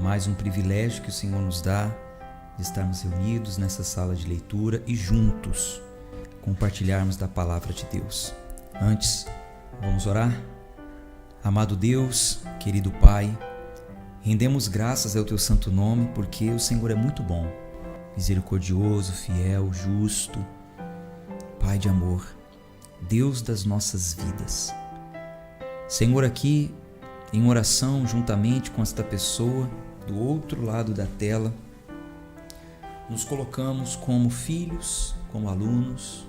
mais um privilégio que o Senhor nos dá de estarmos reunidos nessa sala de leitura e juntos compartilharmos da palavra de Deus. Antes, vamos orar? Amado Deus, querido Pai, rendemos graças ao Teu santo nome, porque o Senhor é muito bom, misericordioso, fiel, justo, Pai de amor, Deus das nossas vidas. Senhor, aqui em oração juntamente com esta pessoa do outro lado da tela, nos colocamos como filhos, como alunos,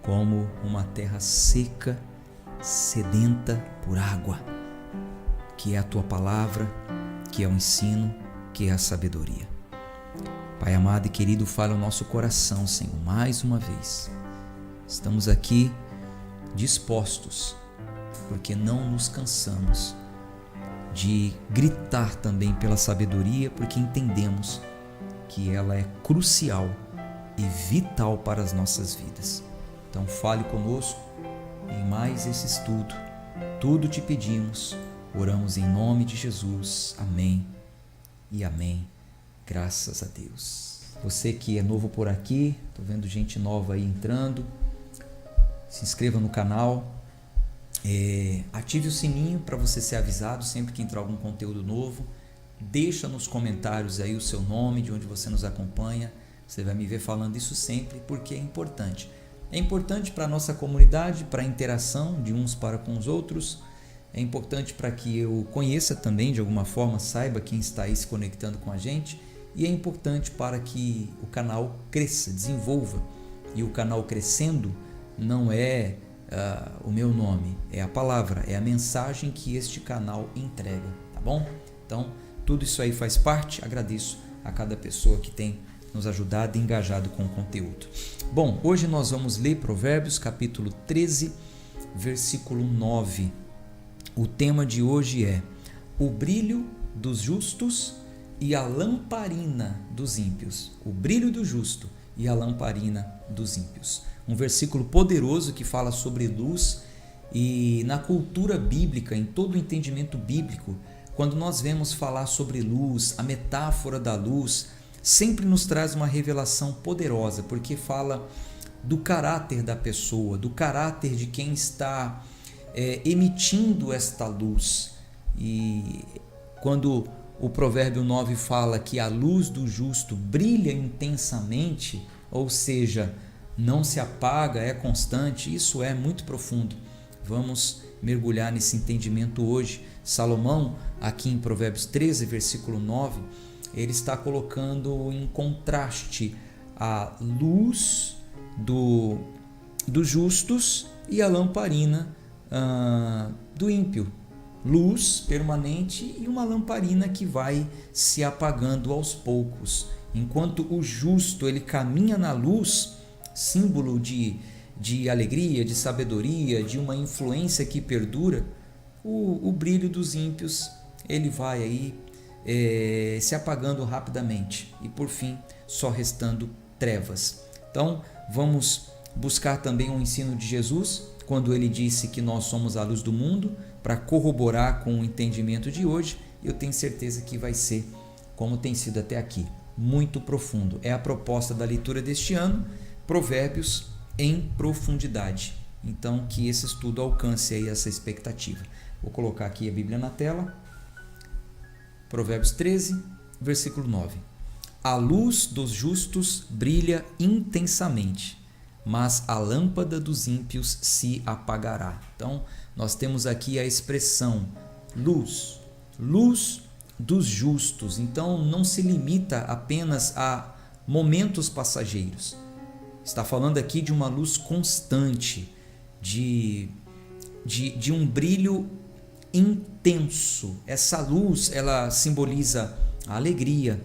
como uma terra seca, sedenta por água, que é a Tua palavra, que é o ensino, que é a sabedoria. Pai amado e querido, fala o nosso coração, Senhor, mais uma vez. Estamos aqui dispostos, porque não nos cansamos de gritar também pela sabedoria, porque entendemos que ela é crucial e vital para as nossas vidas. Então fale conosco em mais esse estudo. Tudo te pedimos, oramos em nome de Jesus. Amém e amém. Graças a Deus. Você que é novo por aqui, estou vendo gente nova aí entrando, se inscreva no canal, ative o sininho para você ser avisado sempre que entrar algum conteúdo novo. Deixa nos comentários aí o seu nome, de onde você nos acompanha. Você vai me ver falando isso sempre, porque é importante. É importante para a nossa comunidade, para a interação de uns para com os outros. É importante para que eu conheça também, de alguma forma, saiba quem está aí se conectando com a gente. E é importante para que o canal cresça, desenvolva. E o canal crescendo não é o meu nome, é a palavra, é a mensagem que este canal entrega, tá bom? Então, tudo isso aí faz parte. Agradeço a cada pessoa que tem nos ajudado e engajado com o conteúdo. Bom, hoje nós vamos ler Provérbios capítulo 13, versículo 9. O tema de hoje é o brilho dos justos e a lamparina dos ímpios. O brilho do justo e a lamparina dos ímpios. Um versículo poderoso que fala sobre luz, e na cultura bíblica, em todo o entendimento bíblico, quando nós vemos falar sobre luz, a metáfora da luz sempre nos traz uma revelação poderosa, porque fala do caráter da pessoa, do caráter de quem está emitindo esta luz. E quando o provérbio 9 fala que a luz do justo brilha intensamente, ou seja, não se apaga, é constante, isso é muito profundo. Vamos mergulhar nesse entendimento hoje. Salomão, aqui em Provérbios 13, versículo 9, ele está colocando em contraste a luz dos justos e a lamparina do ímpio. Luz permanente e uma lamparina que vai se apagando aos poucos. Enquanto o justo ele caminha na luz, símbolo de alegria, de sabedoria, de uma influência que perdura, o brilho dos ímpios ele vai aí se apagando rapidamente e por fim só restando trevas. Então vamos buscar também o ensino de Jesus, quando ele disse que nós somos a luz do mundo, para corroborar com o entendimento de hoje. Eu tenho certeza que vai ser, como tem sido até aqui, muito profundo. É a proposta da leitura deste ano, Provérbios em profundidade. Então, que esse estudo alcance aí essa expectativa. Vou colocar aqui a Bíblia na tela. Provérbios 13, versículo 9. A luz dos justos brilha intensamente, mas a lâmpada dos ímpios se apagará. Então, nós temos aqui a expressão luz, luz dos justos. Então, não se limita apenas a momentos passageiros. Está falando aqui de uma luz constante, de um brilho intenso. Essa luz, ela simboliza a alegria,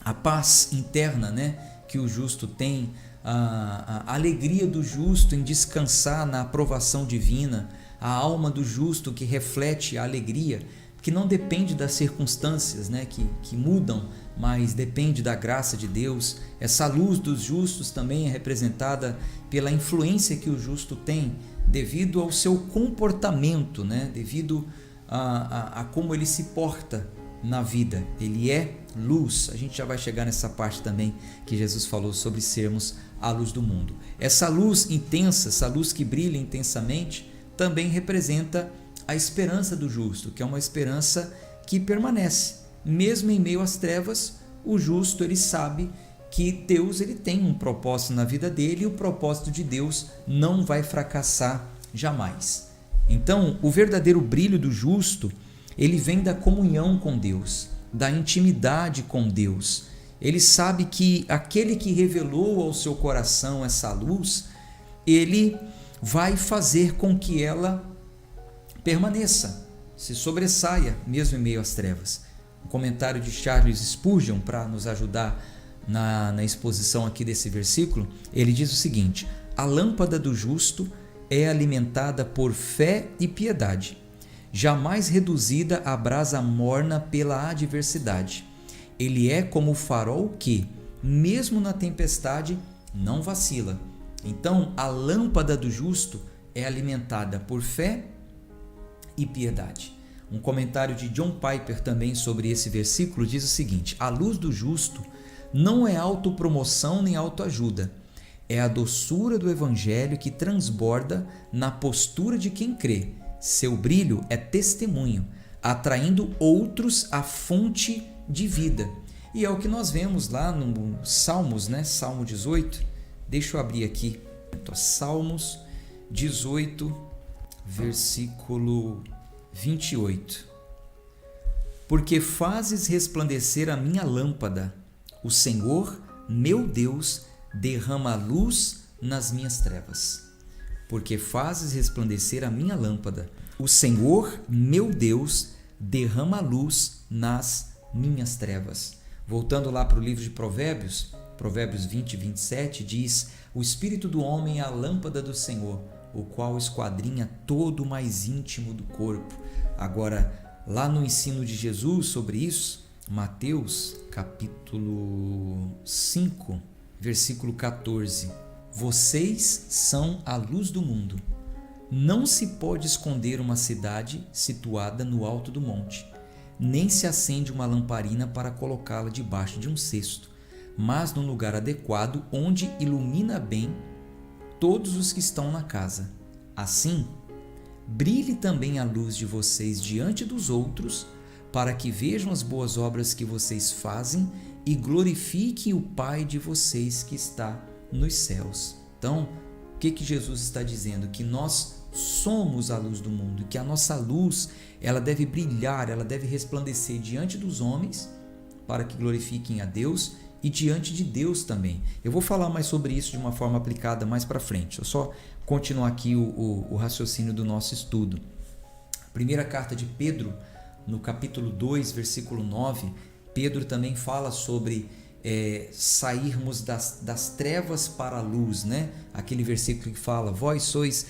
a paz interna, né, que o justo tem, a alegria do justo em descansar na aprovação divina, a alma do justo que reflete a alegria, que não depende das circunstâncias, né, que mudam, mas depende da graça de Deus. Essa luz dos justos também é representada pela influência que o justo tem devido ao seu comportamento, né, devido a como ele se porta na vida, ele é luz. A gente já vai chegar nessa parte também que Jesus falou sobre sermos a luz do mundo. Essa luz intensa, essa luz que brilha intensamente, também representa a esperança do justo, que é uma esperança que permanece. Mesmo em meio às trevas, o justo ele sabe que Deus ele tem um propósito na vida dele e o propósito de Deus não vai fracassar jamais. Então, o verdadeiro brilho do justo, ele vem da comunhão com Deus, da intimidade com Deus. Ele sabe que aquele que revelou ao seu coração essa luz, ele vai fazer com que ela permaneça, se sobressaia mesmo em meio às trevas. Um comentário de Charles Spurgeon, para nos ajudar na exposição aqui desse versículo, ele diz o seguinte: a lâmpada do justo é alimentada por fé e piedade, jamais reduzida à brasa morna pela adversidade. Ele é como o farol que, mesmo na tempestade, não vacila. Então, a lâmpada do justo é alimentada por fé e piedade. Um comentário de John Piper também sobre esse versículo diz o seguinte: a luz do justo não é autopromoção nem autoajuda, é a doçura do evangelho que transborda na postura de quem crê. Seu brilho é testemunho, atraindo outros à fonte de vida. E é o que nós vemos lá no Salmos, né? Salmo 18. Deixa eu abrir aqui. Salmos 18, versículo 28. Porque fazes resplandecer a minha lâmpada, o Senhor, meu Deus, derrama luz nas minhas trevas. Porque fazes resplandecer a minha lâmpada, o Senhor, meu Deus, derrama luz nas minhas trevas. Voltando lá para o livro de Provérbios, Provérbios 20, 27, diz: o espírito do homem é a lâmpada do Senhor, o qual esquadrinha todo o mais íntimo do corpo. Agora, lá no ensino de Jesus sobre isso, Mateus capítulo 5, versículo 14: vocês são a luz do mundo. Não se pode esconder uma cidade situada no alto do monte, nem se acende uma lamparina para colocá-la debaixo de um cesto, mas num lugar adequado, onde ilumina bem todos os que estão na casa. Assim, brilhe também a luz de vocês diante dos outros, para que vejam as boas obras que vocês fazem e glorifiquem o Pai de vocês que está nos céus. Então, o que Jesus está dizendo? Que nós somos a luz do mundo, que a nossa luz ela deve brilhar, ela deve resplandecer diante dos homens para que glorifiquem a Deus e diante de Deus também. Eu vou falar mais sobre isso de uma forma aplicada mais para frente. Eu só continuar aqui o raciocínio do nosso estudo. Primeira carta de Pedro, no capítulo 2, versículo 9, Pedro também fala sobre sairmos das trevas para a luz, né? Aquele versículo que fala: vós sois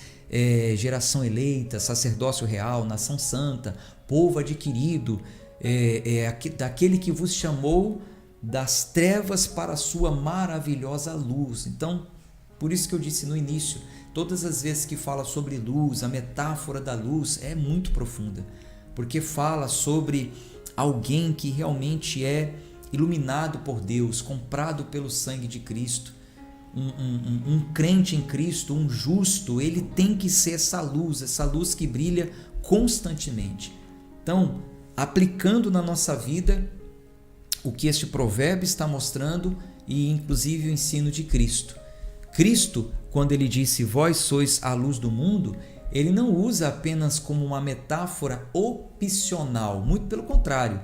geração eleita, sacerdócio real, nação santa, povo adquirido, daquele que vos chamou das trevas para a sua maravilhosa luz. Então, por isso que eu disse no início, todas as vezes que fala sobre luz, a metáfora da luz é muito profunda, porque fala sobre alguém que realmente é iluminado por Deus, comprado pelo sangue de Cristo. Um crente em Cristo, um justo, ele tem que ser essa luz que brilha constantemente. Então, aplicando na nossa vida o que este provérbio está mostrando e inclusive o ensino de Cristo. Cristo, quando ele disse vós sois a luz do mundo, ele não usa apenas como uma metáfora opcional, muito pelo contrário.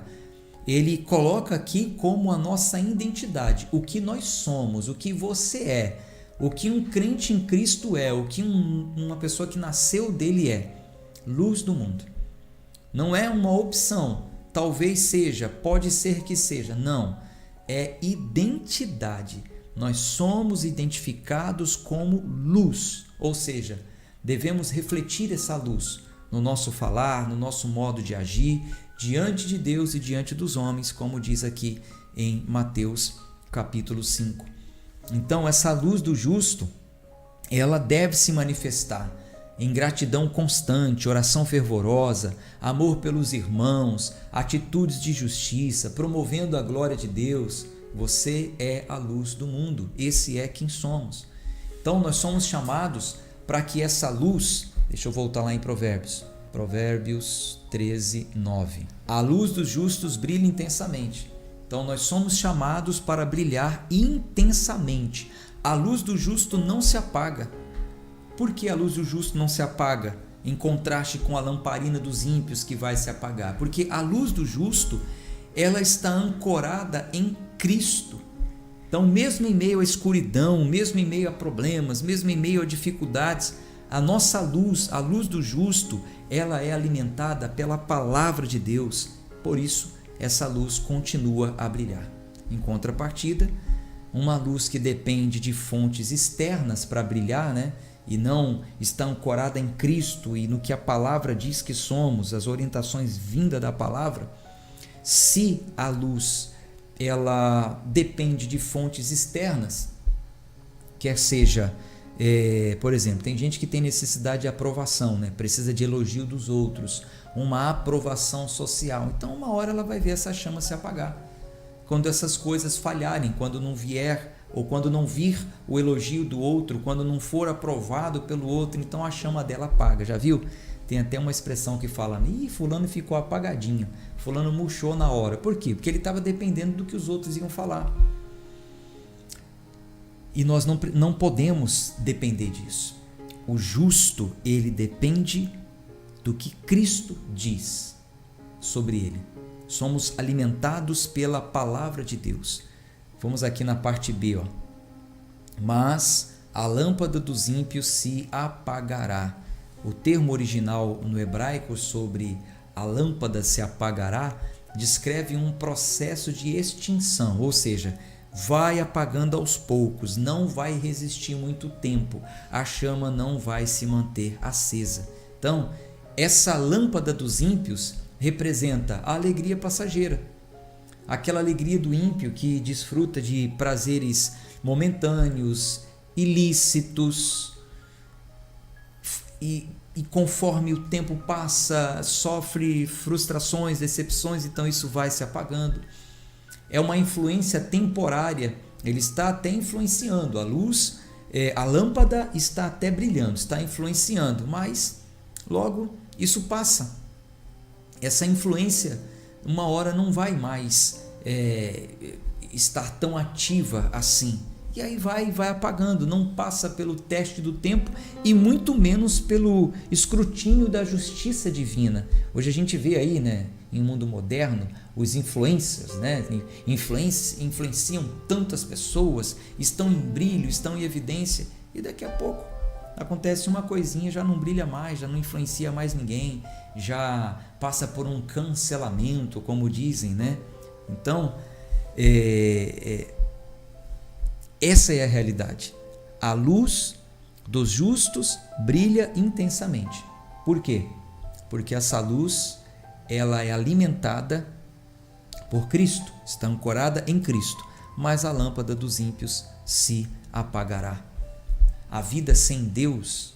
Ele coloca aqui como a nossa identidade, o que nós somos, o que você é, o que um crente em Cristo é, o que uma pessoa que nasceu dele é. Luz do mundo. Não é uma opção, talvez seja, pode ser que seja, não. É identidade. Nós somos identificados como luz, ou seja, devemos refletir essa luz no nosso falar, no nosso modo de agir, diante de Deus e diante dos homens, como diz aqui em Mateus capítulo 5. Então, essa luz do justo, ela deve se manifestar em gratidão constante, oração fervorosa, amor pelos irmãos, atitudes de justiça, promovendo a glória de Deus, você é a luz do mundo. Esse é quem somos. Então nós somos chamados para que essa luz, deixa eu voltar lá em Provérbios 13, 9. A luz dos justos brilha intensamente. Então nós somos chamados para brilhar intensamente. A luz do justo não se apaga. Por que a luz do justo não se apaga, em contraste com a lamparina dos ímpios que vai se apagar? Porque a luz do justo, ela está ancorada em Cristo. Então, mesmo em meio à escuridão, mesmo em meio a problemas, mesmo em meio a dificuldades, a nossa luz, a luz do justo, ela é alimentada pela palavra de Deus. Por isso, essa luz continua a brilhar. Em contrapartida, uma luz que depende de fontes externas para brilhar, e não está ancorada em Cristo e no que a palavra diz que somos, as orientações vindas da palavra. Se a luz ela depende de fontes externas, quer seja, por exemplo, tem gente que tem necessidade de aprovação, precisa de elogio dos outros, uma aprovação social. Então uma hora ela vai ver essa chama se apagar. Quando essas coisas falharem, quando não vier ou quando não vir o elogio do outro, quando não for aprovado pelo outro, então a chama dela apaga. Já viu? Tem até uma expressão que fala: fulano ficou apagadinho, fulano murchou na hora. Por quê? Porque ele estava dependendo do que os outros iam falar. E nós não podemos depender disso. O justo, ele depende do que Cristo diz sobre ele. Somos alimentados pela palavra de Deus. Vamos aqui na parte B. Mas a lâmpada dos ímpios se apagará. O termo original no hebraico sobre a lâmpada se apagará descreve um processo de extinção, ou seja, vai apagando aos poucos, não vai resistir muito tempo, a chama não vai se manter acesa. Então, essa lâmpada dos ímpios representa a alegria passageira, aquela alegria do ímpio que desfruta de prazeres momentâneos, ilícitos, e conforme o tempo passa, sofre frustrações, decepções, então isso vai se apagando. É uma influência temporária, ele está até influenciando, a luz, a lâmpada está até brilhando, está influenciando, mas logo isso passa. Essa influência, uma hora não vai mais estar tão ativa assim. E aí vai apagando, não passa pelo teste do tempo e muito menos pelo escrutínio da justiça divina. Hoje a gente vê aí, em um mundo moderno, os influencers, influenciam tantas pessoas, estão em brilho, estão em evidência, e daqui a pouco acontece uma coisinha, já não brilha mais, já não influencia mais ninguém, já passa por um cancelamento, como dizem, Então, essa é a realidade. A luz dos justos brilha intensamente. Por quê? Porque essa luz, ela é alimentada por Cristo, está ancorada em Cristo, mas a lâmpada dos ímpios se apagará. A vida sem Deus,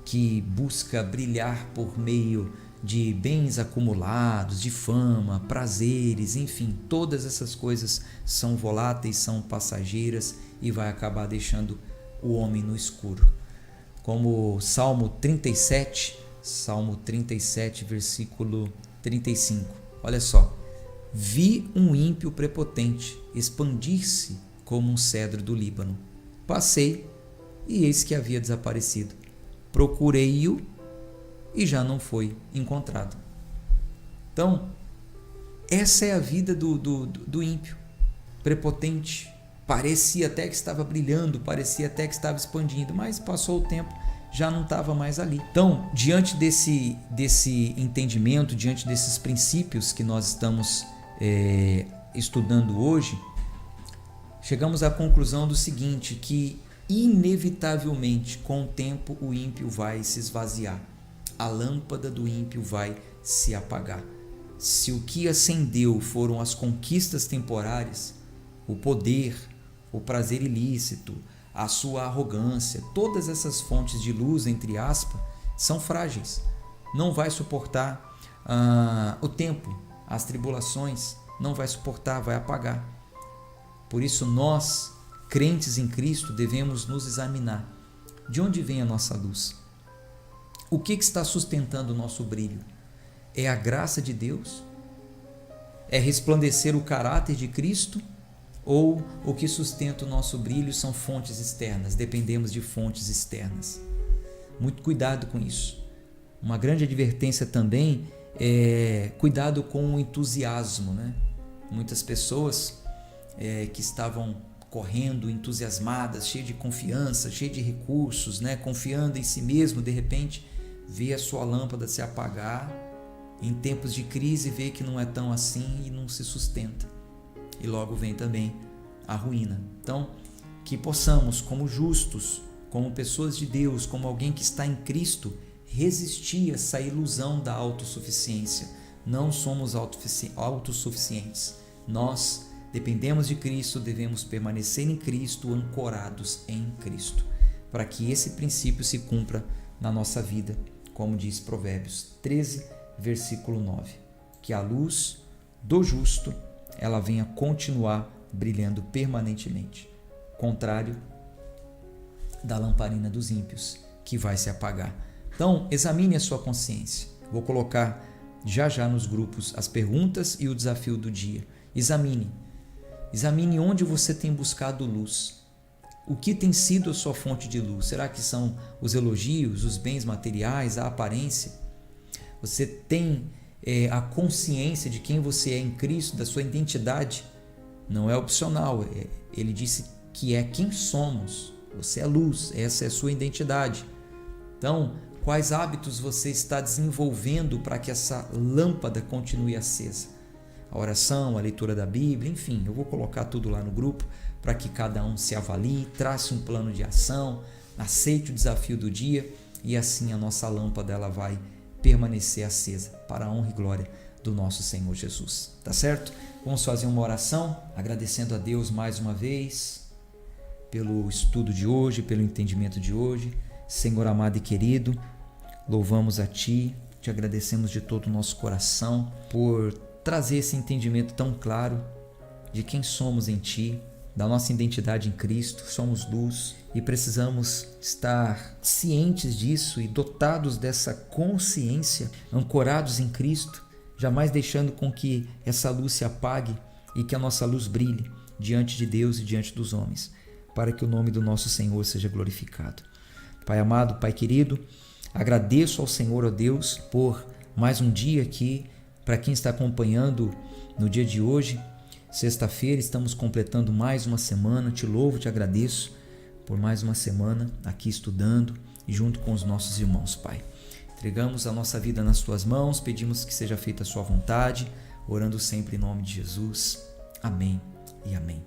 que busca brilhar por meio de bens acumulados, de fama, prazeres, enfim, todas essas coisas são voláteis, são passageiras e vai acabar deixando o homem no escuro. Como Salmo 37, versículo 35. Olha só. Vi um ímpio prepotente expandir-se como um cedro do Líbano. Passei e eis que havia desaparecido. Procurei-o e já não foi encontrado. Então, essa é a vida do ímpio, prepotente. Parecia até que estava brilhando, parecia até que estava expandindo, mas passou o tempo, já não estava mais ali. Então, diante desse entendimento, diante desses princípios que nós estamos estudando hoje, chegamos à conclusão do seguinte, que inevitavelmente, com o tempo, o ímpio vai se esvaziar. A lâmpada do ímpio vai se apagar. Se o que acendeu foram as conquistas temporárias, o poder, o prazer ilícito, a sua arrogância, todas essas fontes de luz, entre aspas, são frágeis, não vai suportar o tempo, as tribulações, não vai suportar, vai apagar. Por isso nós, crentes em Cristo, devemos nos examinar. De onde vem a nossa luz? O que está sustentando o nosso brilho? É a graça de Deus? É resplandecer o caráter de Cristo? Ou o que sustenta o nosso brilho são fontes externas? Dependemos de fontes externas. Muito cuidado com isso. Uma grande advertência também é cuidado com o entusiasmo, né? Muitas pessoas que estavam correndo, entusiasmadas, cheias de confiança, cheias de recursos, né? Confiando em si mesmo, de repente vê a sua lâmpada se apagar, em tempos de crise vê que não é tão assim e não se sustenta. E logo vem também a ruína. Então, que possamos, como justos, como pessoas de Deus, como alguém que está em Cristo, resistir a essa ilusão da autossuficiência. Não somos autossuficientes. Nós dependemos de Cristo, devemos permanecer em Cristo, ancorados em Cristo, para que esse princípio se cumpra na nossa vida, como diz Provérbios 13, versículo 9, que a luz do justo ela venha continuar brilhando permanentemente, contrário da lamparina dos ímpios, que vai se apagar. Então, examine a sua consciência. Vou colocar já nos grupos as perguntas e o desafio do dia. Examine onde você tem buscado luz. O que tem sido a sua fonte de luz? Será que são os elogios, os bens materiais, a aparência? Você tem a consciência de quem você é em Cristo, da sua identidade? Não é opcional. Ele disse que é quem somos. Você é luz, essa é a sua identidade. Então, quais hábitos você está desenvolvendo para que essa lâmpada continue acesa? A oração, a leitura da Bíblia, enfim, eu vou colocar tudo lá no grupo para que cada um se avalie, trace um plano de ação, aceite o desafio do dia e assim a nossa lâmpada ela vai permanecer acesa para a honra e glória do nosso Senhor Jesus. Tá certo? Vamos fazer uma oração agradecendo a Deus mais uma vez pelo estudo de hoje, pelo entendimento de hoje. Senhor amado e querido, louvamos a Ti, te agradecemos de todo o nosso coração por trazer esse entendimento tão claro de quem somos em Ti, da nossa identidade em Cristo. Somos luz e precisamos estar cientes disso e dotados dessa consciência, ancorados em Cristo, jamais deixando com que essa luz se apague e que a nossa luz brilhe diante de Deus e diante dos homens, para que o nome do nosso Senhor seja glorificado. Pai amado, Pai querido, agradeço ao Senhor, ó Deus, por mais um dia aqui. Para quem está acompanhando no dia de hoje, sexta-feira, estamos completando mais uma semana. Te louvo, te agradeço por mais uma semana aqui estudando e junto com os nossos irmãos, Pai. Entregamos a nossa vida nas Tuas mãos, pedimos que seja feita a Sua vontade, orando sempre em nome de Jesus. Amém e amém.